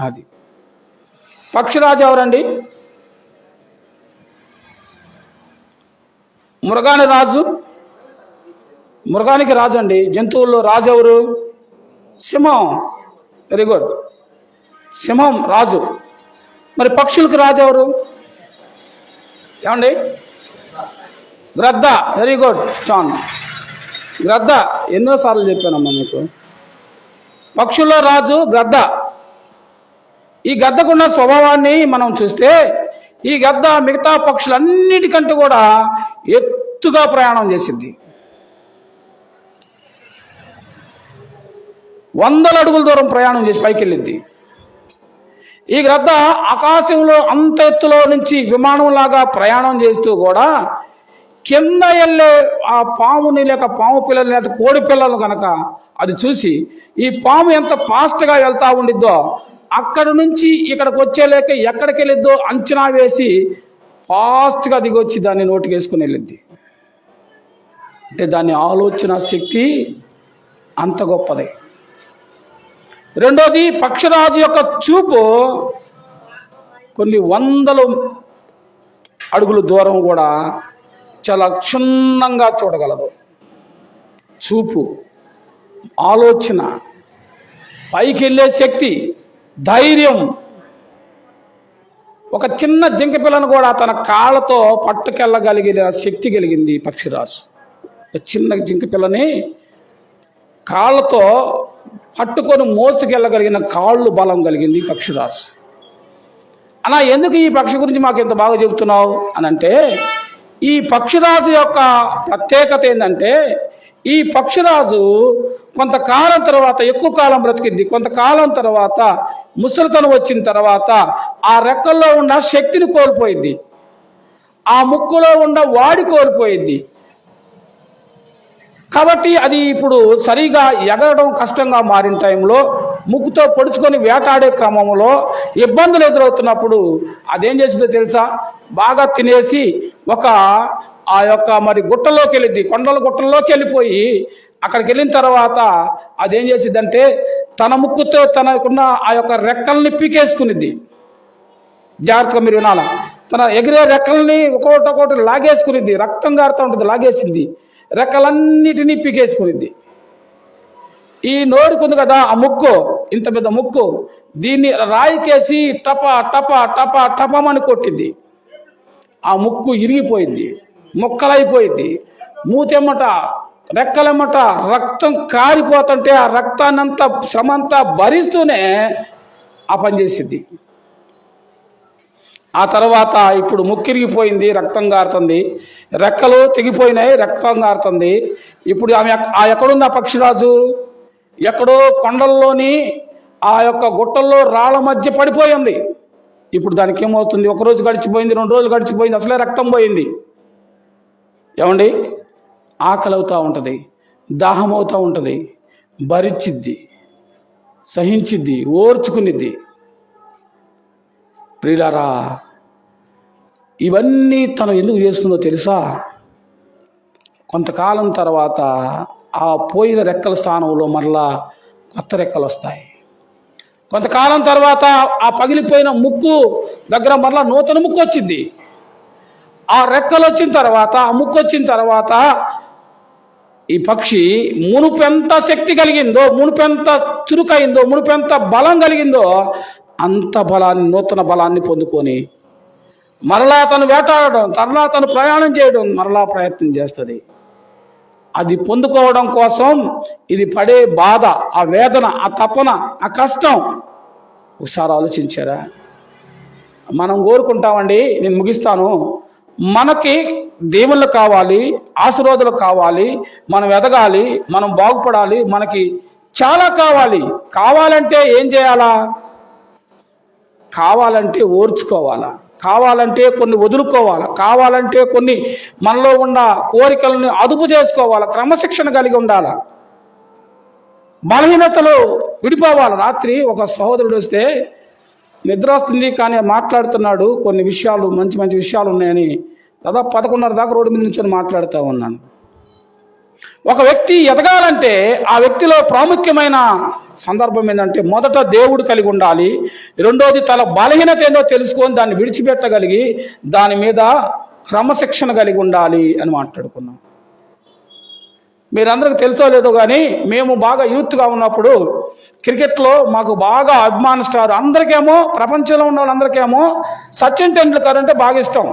అది పక్షిరాజు ఎవరండి? మృగాని రాజు, మృగానికి రాజు అండి. జంతువుల్లో రాజు ఎవరు? సింహం. వెరీ గుడ్, సింహం రాజు. మరి పక్షులకు రాజు ఎవరు? ఏమండి? గ్రద్ద. వెరీ గుడ్ చాన్. గ్రద్ద ఎన్నోసార్లు చెప్పానమ్మా మీకు. పక్షుల్లో రాజు గ్రద్ద. ఈ గద్దకున్న స్వభావాన్ని మనం చూస్తే, ఈ గద్ద మిగతా పక్షులన్నిటికంటే కూడా ఎత్తుగా ప్రయాణం చేసింది. 100 అడుగుల దూరం ప్రయాణం చేసి పైకి వెళ్ళింది. ఈ గద్ద ఆకాశంలో అంత ఎత్తులో నుంచి విమానంలాగా ప్రయాణం చేస్తూ కూడా కింద వెళ్ళే ఆ పాముని లేక పాము పిల్లలు లేక కోడి పిల్లలు కనుక అది చూసి, ఈ పాము ఎంత ఫాస్ట్గా వెళ్తా ఉండిద్దో అక్కడి నుంచి ఇక్కడికి వచ్చేలేక ఎక్కడికి వెళ్ళిద్దో అంచనా వేసి ఫాస్ట్గా దిగొచ్చి దాన్ని నోటికి వేసుకుని వెళ్ళిద్ది. అంటే దాని ఆలోచన శక్తి అంత గొప్పది. రెండోది, పక్షిరాజు యొక్క చూపు కొన్ని 100 అడుగుల దూరం కూడా చాలా క్షుణ్ణంగా చూడగలదు. చూపు, ఆలోచన, పైకి వెళ్ళే శక్తి, ధైర్యం. ఒక చిన్న జింక పిల్లను కూడా తన కాళ్ళతో పట్టుకెళ్ళగలిగిన శక్తి కలిగింది పక్షిరాజు. ఒక చిన్న జింక పిల్లని కాళ్ళతో పట్టుకొని మోసుకెళ్ళగలిగిన కాళ్ళు బలం కలిగింది పక్షిరాజు. అలా ఎందుకు ఈ పక్షి గురించి మాకు ఎంత బాగా చెబుతున్నావు అని అంటే, ఈ పక్షిరాజు యొక్క ప్రత్యేకత ఏంటంటే, ఈ పక్షిరాజు కొంతకాలం తర్వాత ఎక్కువ కాలం బ్రతికింది. కొంతకాలం తర్వాత ముసలితనం వచ్చిన తర్వాత ఆ రెక్కల్లో ఉన్న శక్తిని కోల్పోయింది, ఆ ముక్కులో ఉన్న వాడి కోల్పోయింది. కాబట్టి అది ఇప్పుడు సరిగా ఎగరడం కష్టంగా మారిన టైంలో, ముక్కుతో పొడుచుకొని వేటాడే క్రమంలో ఇబ్బందులు ఎదురవుతున్నప్పుడు అదేం చేసిందో తెలుసా? బాగా తినేసి ఆ యొక్క మరి గుట్టలోకి వెళ్ళింది, కొండల గుట్టల్లోకి వెళ్ళిపోయి అక్కడికి వెళ్ళిన తర్వాత అదేం చేసిద్దంటే తన ముక్కుతో తనకున్న ఆ యొక్క రెక్కల్ని పీకేసుకునిద్ది. జాగ్రత్తగా మీరు వినాలా. తన ఎగిరే రెక్కల్ని ఒక్కొక్కటి లాగేసుకునిద్ది. రక్తం గారుతూ ఉంటుంది, లాగేసింది. రెక్కలన్నిటినీ పీకేసుకునిద్ది. ఈ నోరుకుంది కదా ఆ ముక్కు, ఇంత పెద్ద ముక్కు, దీన్ని రాయికేసి టప టప టప టపమని కొట్టింది. ఆ ముక్కు ఇరిగిపోయింది, ముక్కలైపోయింది. మూతెమ్మట, రెక్కలెమ్మట రక్తం కారిపోతుంటే ఆ రక్తాన్నంతా శ్రమంతా భరిస్తూనే ఆ పని చేసింది. ఆ తర్వాత ఇప్పుడు ముక్కిరిగిపోయింది, రక్తం గారుతుంది. రెక్కలు తెగిపోయినాయి, రక్తం గారుతుంది. ఇప్పుడు ఆమె ఎక్కడుంది? ఆ పక్షిరాజు ఎక్కడో కొండల్లోని ఆ యొక్క గుట్టల్లో రాళ్ళ మధ్య పడిపోయింది. ఇప్పుడు దానికి ఏమవుతుంది? 1 రోజు గడిచిపోయింది, 2 రోజులు గడిచిపోయింది, అసలే రక్తం పోయింది. ఏమండి? ఆకలి అవుతూ ఉంటుంది, దాహం అవుతూ ఉంటుంది, భరించిద్ది, సహించిద్ది, ఓర్చుకునిద్ది. ప్రియులారా, ఇవన్నీ తను ఎందుకు చేస్తుందో తెలుసా? కొంతకాలం తర్వాత ఆ పోయిన రెక్కల స్థానంలో మరలా కొత్త రెక్కలు వస్తాయి. కొంతకాలం తర్వాత ఆ పగిలిపోయిన ముక్కు దగ్గర మరలా నూతన ముక్కు వచ్చింది. ఆ రెక్కలు వచ్చిన తర్వాత, ఆ ముక్కు వచ్చిన తర్వాత ఈ పక్షి మునుపెంత శక్తి కలిగిందో, మునుపెంత చురుకైందో, మునుపెంత బలం కలిగిందో అంత బలాన్ని, నూతన బలాన్ని పొందుకొని మరలా తను వేటాడడం, మరలా తను ప్రయాణం చేయడం, మరలా ప్రయత్నం చేస్తుంది. అది పొందుకోవడం కోసం ఇది పడే బాధ, ఆ వేదన, ఆ తపన, ఆ కష్టం ఒకసారి ఆలోచించారా? మనం కోరుకుంటామండి, నేను ముగిస్తాను, మనకి దేవుళ్ళు కావాలి, ఆశీర్వాదాలు కావాలి, మనం ఎదగాలి, మనం బాగుపడాలి, మనకి చాలా కావాలి. కావాలంటే ఏం చేయాలా? కావాలంటే ఓర్చుకోవాలా, కావాలంటే కొన్ని వదులుకోవాలా, కావాలంటే కొన్ని మనలో ఉన్న కోరికలను అదుపు చేసుకోవాలా, క్రమశిక్షణ కలిగి ఉండాలా, బలహీనతలు విడిపోవాలి. రాత్రి ఒక సహోదరుడు వస్తే నిద్ర వస్తుంది కానీ మాట్లాడుతున్నాడు, కొన్ని విషయాలు, మంచి మంచి విషయాలు ఉన్నాయని దాదాపు 11:30 దాకా రోడ్డు మీద నుంచి మాట్లాడుతూ ఉన్నాను. ఒక వ్యక్తి ఎదగాలంటే ఆ వ్యక్తిలో ప్రాముఖ్యమైన సందర్భం ఏంటంటే, మొదట దేవుడు కలిగి ఉండాలి, రెండోది తన బలహీనత ఏందో తెలుసుకొని దాన్ని విడిచిపెట్టగలిగి దాని మీద క్రమశిక్షణ కలిగి ఉండాలి అని మాట్లాడుకున్నాం. మీరందరికీ తెలుసో లేదో కానీ మేము బాగా యూత్గా ఉన్నప్పుడు క్రికెట్లో మాకు బాగా అభిమాన స్టార్, అందరికేమో ప్రపంచంలో ఉన్న వాళ్ళందరికేమో సచిన్ టెండూల్కర్ అంటే బాగా ఇష్టం.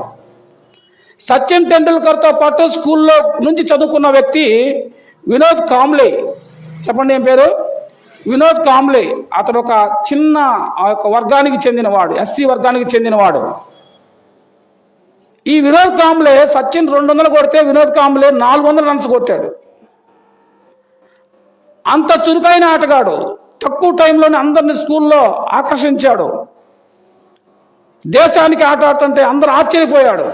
సచిన్ టెండూల్కర్తో పాటు స్కూల్లో నుంచి చదువుకున్న వ్యక్తి వినోద్ కాంబ్లే. చెప్పండి ఏం పేరు? వినోద్ కాంబ్లే. అతడు ఒక చిన్న వర్గానికి చెందినవాడు, ఎస్సీ వర్గానికి చెందినవాడు. ఈ వినోద్ కాంబ్లే సచిన్ 200 కొడితే వినోద్ కాంబ్లే 400 రన్స్ కొట్టాడు. అంత చురుకైన ఆటగాడు, తక్కువ టైంలోనే అందరిని స్కూల్లో ఆకర్షించాడు. దేశానికి ఆట ఆడుతుంటే అందరూ ఆశ్చర్యపోయాడు.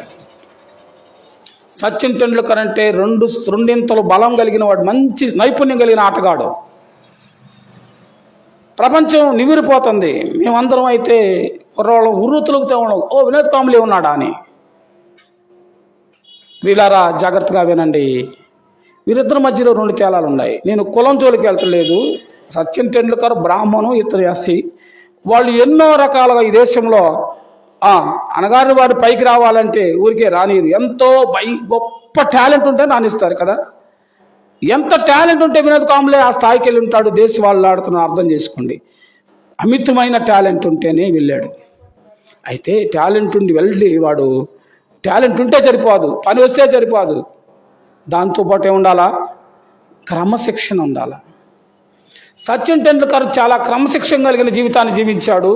సచిన్ టెండూల్కర్ అంటే రెండింతలు బలం కలిగిన వాడు, మంచి నైపుణ్యం కలిగిన ఆటగాడు. ప్రపంచం నివిరిపోతుంది. మేమందరం అయితే కుర్రవాళ్ళం ఉర్రుతులుగుతూ ఉన్నాం, ఓ వినోద్ కాంబ్లే ఉన్నాడా అని. వీళ్ళారా జాగ్రత్తగా వినండి, వీరిద్దరి మధ్యలో 2 తేలాలు ఉన్నాయి. నేను కులం జోలికి వెళ్తలేదు. సచిన్ టెండూల్కర్ బ్రాహ్మణు, ఇతరు ఎస్సీ. వాళ్ళు ఎన్నో రకాలుగా ఈ దేశంలో అనగారిన వాడు పైకి రావాలంటే ఊరికే రానిరు. ఎంతో గొప్ప టాలెంట్ ఉంటే రాణిస్తారు కదా. ఎంత టాలెంట్ ఉంటే వినోద్ కాంబ్లే ఆ స్థాయికి వెళ్ళి ఉంటాడు. దేశ వాళ్ళు ఆడుతున్నారు, అర్థం చేసుకోండి. అమితమైన టాలెంట్ ఉంటేనే వెళ్ళాడు. అయితే టాలెంట్ ఉండి వెళ్ళి వాడు, టాలెంట్ ఉంటే సరిపోదు, పని వస్తే సరిపోదు, దాంతోపాటు ఏముండాలా? క్రమశిక్షణ ఉండాలా. సచిన్ టెండూల్కర్ చాలా క్రమశిక్షణ కలిగిన జీవితాన్ని జీవించాడు.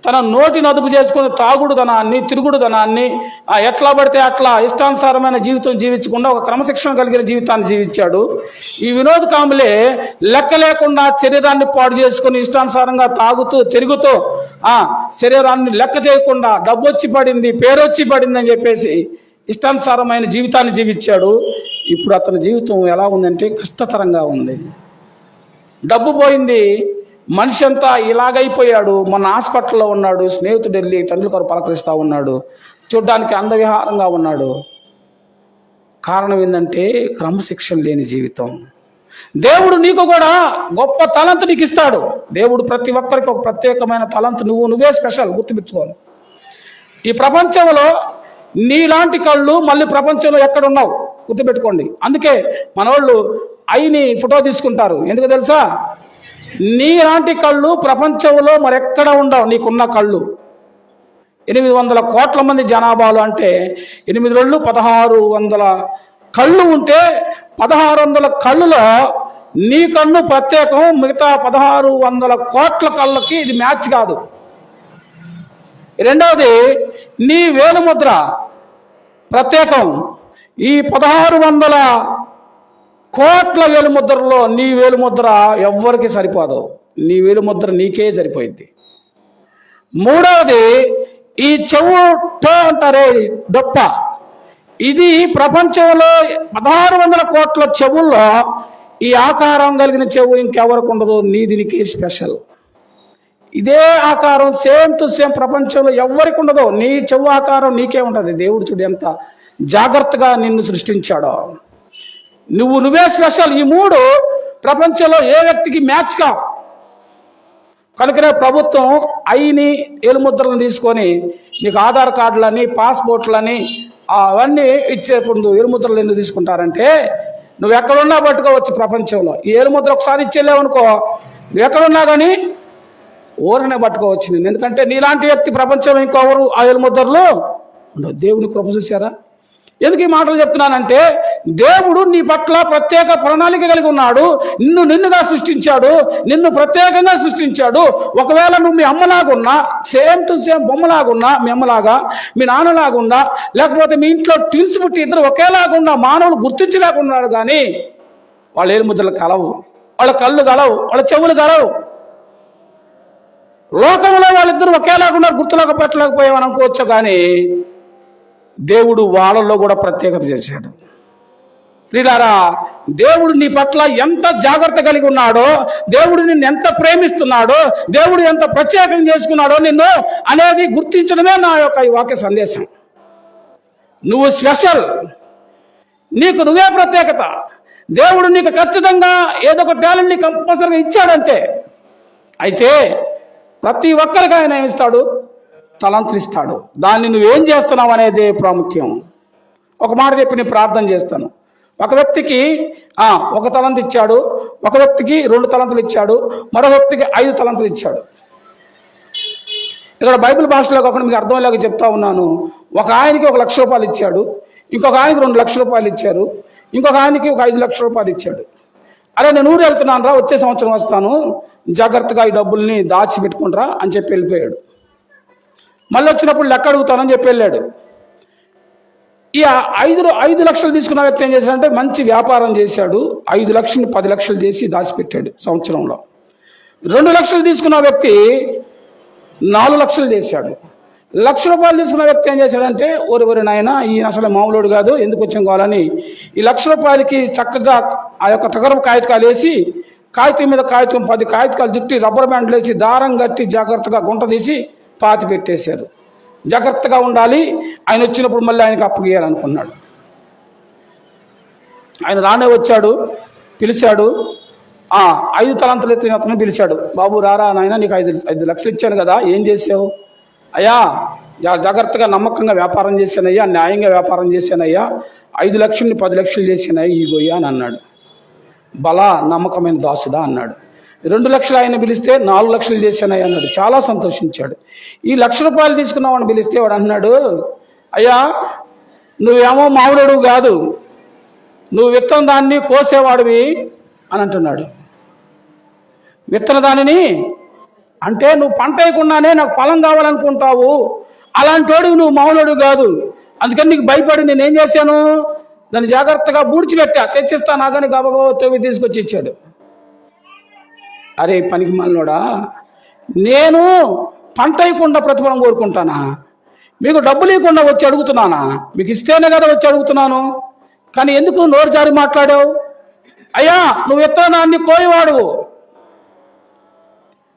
తన నోటిని అదుపు చేసుకుని తాగుడుదనాన్ని, తిరుగుడుదనాన్ని, ఎట్లా పడితే అట్లా ఇష్టానుసారమైన జీవితం జీవించకుండా ఒక క్రమశిక్షణ కలిగిన జీవితాన్ని జీవించాడు. ఈ వినోద్ కాంబ్లే లెక్క లేకుండా శరీరాన్ని పాడు చేసుకుని ఇష్టానుసారంగా తాగుతూ తిరుగుతూ శరీరాన్ని లెక్క చేయకుండా డబ్బు వచ్చి పడింది, పేరు వచ్చి పడింది అని చెప్పేసి ఇష్టానుసారమైన జీవితాన్ని జీవించాడు. ఇప్పుడు అతని జీవితం ఎలా ఉందంటే కష్టతరంగా ఉంది. డబ్బు పోయింది, మనిషి అంతా ఇలాగైపోయాడు. మొన్న హాస్పిటల్లో ఉన్నాడు, స్నేహితుడు వెళ్ళి టెండూల్కర్ పలకరిస్తూ ఉన్నాడు, చూడ్డానికి అందవిహారంగా ఉన్నాడు. కారణం ఏంటంటే క్రమశిక్షణ లేని జీవితం. దేవుడు నీకు కూడా గొప్ప తలంతు నీకు ఇస్తాడు. దేవుడు ప్రతి ఒక్కరికి ఒక ప్రత్యేకమైన తలంతు, నువ్వే స్పెషల్, గుర్తుపెట్టుకోవాలి. ఈ ప్రపంచంలో నీలాంటి కళ్ళు మళ్ళీ ప్రపంచంలో ఎక్కడున్నావు గుర్తుపెట్టుకోండి. అందుకే మన వాళ్ళు ఐని ఫోటో తీసుకుంటారు. ఎందుకు తెలుసా? నీలాంటి కళ్ళు ప్రపంచంలో మరెక్కడ ఉండవు. నీకున్న కళ్ళు 800 కోట్ల మంది జనాభాలు అంటే 8 రెళ్ళు 1600 కళ్ళు ఉంటే 1600 కళ్ళులో నీ కన్ను ప్రత్యేకం, మిగతా 1600 కోట్ల కళ్ళకి ఇది మ్యాచ్ కాదు. రెండవది, నీ వేలుముద్ర ప్రత్యేకం. ఈ 1600 కోట్ల వేలుముద్రలో నీ వేలుముద్ర ఎవ్వరికి సరిపోదు. నీ వేలుముద్ర నీకే సరిపోయింది. మూడవది, ఈ చెవు అంటారే డొప్ప, ఇది ప్రపంచంలో 1600 కోట్ల చెవుల్లో ఈ ఆకారం కలిగిన చెవు ఇంకెవరికి ఉండదు. నీది నీకే స్పెషల్. ఇదే ఆకారం సేమ్ టు సేమ్ ప్రపంచంలో ఎవరికి ఉండదు. నీ చెవు ఆకారం నీకే ఉంటుంది. దేవుడు చూడు ఎంత జాగ్రత్తగా నిన్ను సృష్టించాడో. నువ్వే స్పెషల్. ఈ మూడు ప్రపంచంలో ఏ వ్యక్తికి మ్యాచ్ కా. కనుకనే ప్రభుత్వం ఐని ఏలుముద్రలను తీసుకొని నీకు ఆధార్ కార్డులని పాస్పోర్ట్లని అవన్నీ ఇచ్చేప్పుడు ఏలుముద్రలు ఎందుకు తీసుకుంటారంటే నువ్వు ఎక్కడున్నా పట్టుకోవచ్చు ప్రపంచంలో. ఈ ఏలుముద్ర ఒకసారి ఇచ్చేలేవనుకో నువ్వు ఎక్కడున్నా కానీ ఊరనే పట్టుకోవచ్చు నేను. ఎందుకంటే నీలాంటి వ్యక్తి ప్రపంచం ఇంకొవరు ఆ ఏలుముద్రలు ఉండవు. దేవుని కృప చూశారా? ఎందుకు ఈ మాటలు చెప్తున్నానంటే దేవుడు నీ పట్ల ప్రత్యేక ప్రణాళిక కలిగి ఉన్నాడు. నిన్నుగా సృష్టించాడు, నిన్ను ప్రత్యేకంగా సృష్టించాడు. ఒకవేళ నువ్వు మీ అమ్మలాగున్నా, సేమ్ టు సేమ్ బొమ్మలాగున్నా, మీ అమ్మలాగా మీ నాన్నలాగున్నా, లేకపోతే మీ ఇంట్లో ట్విన్స్ పుట్టి ఇద్దరు ఒకేలాగున్నా మానవులు గుర్తించలేకున్నారు. కానీ వాళ్ళ ఏలుముద్రలు కలవు, వాళ్ళ కళ్ళు కలవు, వాళ్ళ చెవులు కలవు. లోకంలో వాళ్ళిద్దరు ఒకేలాగున్నా గుర్తులకు పెట్టలేకపోయామని అనుకోవచ్చు. కానీ దేవుడు వాళ్ళల్లో కూడా ప్రత్యేకత చేశాడు. ప్రియులారా, దేవుడు నీ పట్ల ఎంత జాగ్రత్త కలిగి ఉన్నాడో, దేవుడు నిన్ను ఎంత ప్రేమిస్తున్నాడో, దేవుడు ఎంత ప్రత్యేకం చేసుకున్నాడో నిన్ను అనేది గుర్తించడమే నా యొక్క ఈ వాక్య సందేశం. నువ్వు స్పెషల్, నీకు నువ్వే ప్రత్యేకత. దేవుడు నీకు ఖచ్చితంగా ఏదో ఒక టాలెంట్ ని కంపల్సరీగా ఇచ్చాడంతే. అయితే ప్రతి ఒక్కరికి ఆయన ఇస్తాడు, తలంతులు ఇస్తాడు. దాన్ని నువ్వేం చేస్తున్నావు అనేది ప్రాముఖ్యం. ఒక మాట చెప్పి నేను ప్రార్థన చేస్తాను. ఒక వ్యక్తికి 1 తలంతు ఇచ్చాడు, ఒక వ్యక్తికి 2 తలంతులు ఇచ్చాడు, మరో వ్యక్తికి 5 తలంతులు ఇచ్చాడు. ఇక్కడ బైబిల్ భాషలో కాకుండా మీకు అర్థమయ్యేలాగా చెప్తా ఉన్నాను. ఒక ఆయనకి 1 లక్ష రూపాయలు ఇచ్చాడు, ఇంకొక ఆయనకి 2 లక్షల రూపాయలు ఇచ్చారు, ఇంకొక ఆయనకి 5 లక్షల రూపాయలు ఇచ్చాడు. అరే నేను ఊరు వెళ్తున్నాను రా, వచ్చే సంవత్సరం వస్తాను, జాగ్రత్తగా ఈ డబ్బుల్ని దాచిపెట్టుకుంటారా అని చెప్పి వెళ్ళిపోయాడు. మళ్ళీ వచ్చినప్పుడు లెక్క అడుగుతానని చెప్పి వెళ్ళాడు. ఈ 5 లక్షలు తీసుకున్న వ్యక్తి ఏం చేశాడంటే మంచి వ్యాపారం చేశాడు. 5 లక్షలు 10 లక్షలు చేసి దాచిపెట్టాడు సంవత్సరంలో. 2 లక్షలు తీసుకున్న వ్యక్తి 4 లక్షలు చేశాడు. 1 లక్ష రూపాయలు తీసుకున్న వ్యక్తి ఏం చేశాడంటే ఒరి నాయన ఈయన అసలు మామూలుడు కాదు, ఎందుకు వచ్చాం కావాలని ఈ 1 లక్ష రూపాయలకి చక్కగా ఆ యొక్క తగరం కాగితాలు వేసి కాగితం మీద కాగితం 10 కాగితాలు చుట్టి రబ్బర్ బ్యాండ్లు వేసి దారం కట్టి జాగ్రత్తగా గుంట తీసి పాతి పెట్టేశారు. జాగ్రత్తగా ఉండాలి, ఆయన వచ్చినప్పుడు మళ్ళీ ఆయనకు అప్పగియాలనుకున్నాడు. ఆయన రానే వచ్చాడు, పిలిచాడు. 5 తలంతులు ఎత్తిన అతను పిలిచాడు. బాబు రారా నాయన, నీకు 5 లక్షలు ఇచ్చాను కదా, ఏం చేసావు? అయ్యా జాగ్రత్తగా నమ్మకంగా వ్యాపారం చేశానయ్యా, న్యాయంగా వ్యాపారం చేశానయ్యా, 5 లక్షల్ని 10 లక్షలు చేశానయ్యా, ఈగోయ్యా అని అన్నాడు. బలా నమ్మకమైన దాసుడా అన్నాడు. 2 లక్షలు ఆయన పిలిస్తే 4 లక్షలు చేశానయ్యా అన్నాడు. చాలా సంతోషించాడు. ఈ 1 లక్ష రూపాయలు తీసుకున్నామని పిలిస్తే వాడు అన్నాడు, అయ్యా నువ్వేమో మామూలుడు కాదు, నువ్వు విత్తన దాన్ని కోసేవాడివి అని అంటున్నాడు. విత్తన దానిని అంటే నువ్వు పంట వేయకుండానే నాకు ఫలం కావాలనుకుంటావు, అలాంటి వాడివి నువ్వు మామూలుడు కాదు. అందుకని నీకు భయపడి నేనేం చేశాను, దాన్ని జాగ్రత్తగా బూడ్చిపెట్టా, తెచ్చిస్తా నాగని గబగబా తవ్వి తీసుకొచ్చి ఇచ్చాడు. అరే పనికి మాలినోడా, నేను పంట ఇవ్వకుండా ప్రతిఫలం కోరుకుంటానా? మీకు డబ్బులు ఇవ్వకుండా వచ్చి అడుగుతున్నానా? మీకు ఇస్తేనే కదా వచ్చి అడుగుతున్నాను. కానీ ఎందుకు నోరు జారి మాట్లాడావు? అయ్యా నువ్వు విత్తనాన్ని కోయవాడు.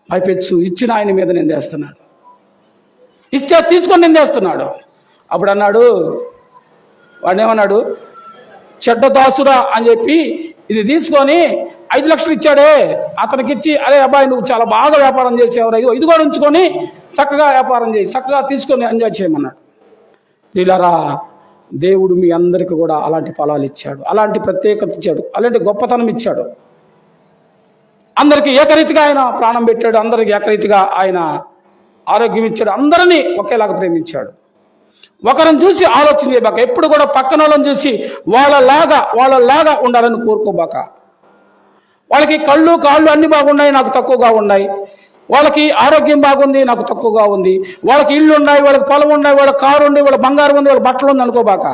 పైపెచ్చు ఇచ్చిన ఆయన మీద నిందేస్తున్నాడు, ఇస్తే తీసుకొని నిందేస్తున్నాడు. అప్పుడు అన్నాడు, వాడేమన్నాడు, చెడ్డ దాసురా అని చెప్పి ఇది తీసుకొని 5 లక్షలు ఇచ్చాడే అతనికి ఇచ్చి, అరే అబ్బాయి నువ్వు చాలా బాగా వ్యాపారం చేసేవారు, ఇది కూడా ఉంచుకొని చక్కగా వ్యాపారం చేయి, చక్కగా తీసుకొని ఎంజాయ్ చేయమన్నాడు. వీళ్ళరా దేవుడు మీ అందరికీ కూడా అలాంటి ఫలాలు ఇచ్చాడు, అలాంటి ప్రత్యేకత ఇచ్చాడు, అలాంటి గొప్పతనం ఇచ్చాడు. అందరికీ ఏకరీతిగా ఆయన ప్రాణం పెట్టాడు, అందరికీ ఏకరీతిగా ఆయన ఆరోగ్యం ఇచ్చాడు, అందరినీ ఒకేలాగా ప్రేమించాడు. ఒకరిని చూసి ఆలోచన చేయబాక, ఎప్పుడు కూడా పక్కన వాళ్ళని చూసి వాళ్ళలాగా ఉండాలని కోరుకోబాక. వాళ్ళకి కళ్ళు కాళ్ళు అన్ని బాగున్నాయి, నాకు తక్కువగా ఉన్నాయి. వాళ్ళకి ఆరోగ్యం బాగుంది, నాకు తక్కువగా ఉంది. వాళ్ళకి ఇళ్ళు ఉన్నాయి, వాళ్ళకి పొలం ఉన్నాయి, వాళ్ళకి కారు ఉంది, వాళ్ళ బంగారం ఉంది, వాళ్ళ బట్టలు ఉంది అనుకోబాక.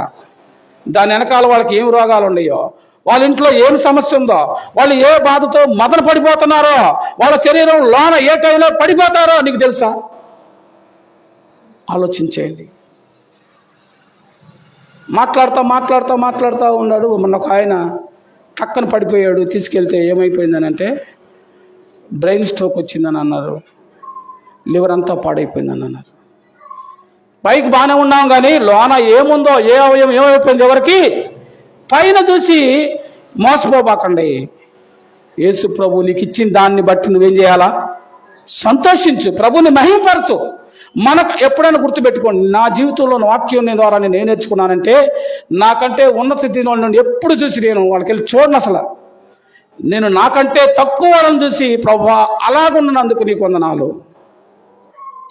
దాని వెనకాల వాళ్ళకి ఏం రోగాలు ఉన్నాయో, వాళ్ళ ఇంట్లో ఏం సమస్య ఉందో, వాళ్ళు ఏ బాధతో మదన పడిపోతున్నారో, వాళ్ళ శరీరం లోన ఏ టైంలో పడిపోతారో నీకు తెలుసా? ఆలోచించేయండి. మాట్లాడుతూ ఉన్నాడు. మొన్న ఒక ఆయన టక్కన పడిపోయాడు, తీసుకెళ్తే ఏమైపోయిందని అంటే బ్రెయిన్ స్ట్రోక్ వచ్చిందని అన్నారు. లివర్ అంతా పాడైపోయిందని అన్నారు. పైకి బాగానే ఉన్నాం కానీ లోన ఏముందో ఏ అవయం ఏమైపోయింది ఎవరికి పైన చూసి మోసపోబాకండి. యేసు ప్రభు నీకు ఇచ్చిన దాన్ని బట్టి నువ్వేం చేయాలా? సంతోషించు, ప్రభుని మహిమపరచు. మనకు ఎప్పుడైనా గుర్తుపెట్టుకోండి, నా జీవితంలో వాక్యం ద్వారా నేను ఏం నేర్చుకున్నానంటే, నాకంటే ఉన్న స్థితిలో నుండి ఎప్పుడు చూసి నేను వాళ్ళకి వెళ్ళి చూడను. అసలు నేను నాకంటే తక్కువ వాళ్ళని చూసి ప్రభువా అలాగున్నందుకు నీకు వందనాలు.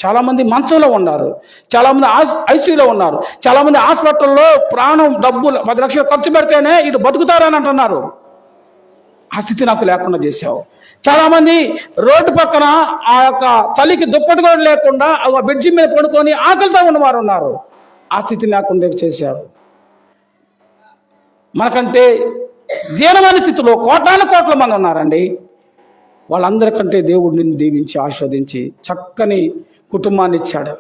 చాలామంది మంచంలో ఉన్నారు, చాలామంది ఐసీయూలో ఉన్నారు, చాలామంది హాస్పిటల్లో ప్రాణం డబ్బులు 10 లక్షలు ఖర్చు పెడితేనే ఇటు బతుకుతారని అంటున్నారు. ఆ స్థితి నాకు లేకుండా చేశావు. చాలామంది రోడ్డు పక్కన ఆ యొక్క చలికి దుప్పటి కూడా లేకుండా ఆ బెడ్జి మీద పడుకొని ఆకలితో ఉన్నవారు ఉన్నారు. ఆ స్థితి లేకుండా చేశారు. మనకంటే దీనమైన స్థితిలో కోట్ల మంది ఉన్నారండి. వాళ్ళందరికంటే దేవుడు నిన్ను దీవించి ఆస్వాదించి చక్కని కుటుంబాన్ని ఇచ్చాడు.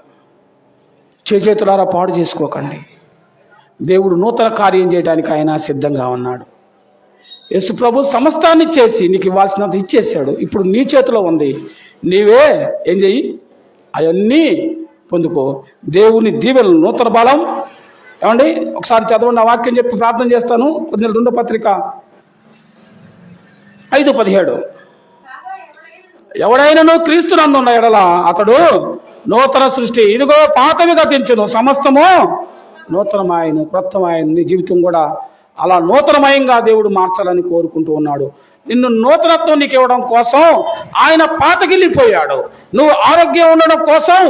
చేతులారా పాడు చేసుకోకండి. దేవుడు నూతన కార్యం చేయడానికి ఆయన సిద్ధంగా ఉన్నాడు. యేసు ప్రభు సమస్తాన్ని చేసి నీకు ఇవ్వాల్సినంత ఇచ్చేసాడు. ఇప్పుడు నీ చేతిలో ఉంది. నీవే ఏం చెయ్యి? అవన్నీ పొందుకో. దేవుని దీవెనలు, నూతన బలం. ఏమండి ఒకసారి చదవండి, ఆ వాక్యం చెప్పి ప్రార్థన చేస్తాను. కొద్దిగా 2వ పత్రిక 5:17. ఎవడైనాను క్రీస్తునందు ఉన్న ఎడల అతడు నూతన సృష్టి, ఇదిగో పాతవి గతించును, సమస్తము నూతనమాయను, క్రొత్తమాయను. నీ జీవితం కూడా అలా నూతనమయంగా దేవుడు మార్చాలని కోరుకుంటూ ఉన్నాడు. నిన్ను నూతనత్వం నీకు ఇవ్వడం కోసం ఆయన పాతగిల్లిపోయాడు. నువ్వు ఆరోగ్యం ఉండడం కోసం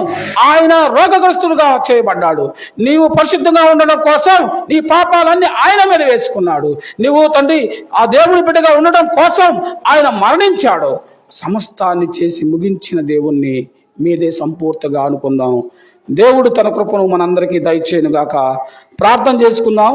ఆయన రోగగ్రస్తుడుగా చేయబడ్డాడు. నీవు పరిశుద్ధంగా ఉండడం కోసం నీ పాపాలన్నీ ఆయన మీద వేసుకున్నాడు. నువ్వు తండ్రి ఆ దేవుని బిడ్డగా ఉండడం కోసం ఆయన మరణించాడు. సమస్తాన్ని చేసి ముగించిన దేవుణ్ణి మీదే సంపూర్తిగా అనుకుందాం. దేవుడు తన కృపను మనందరికీ దయచేయునుగాక. ప్రార్థన చేసుకుందాం.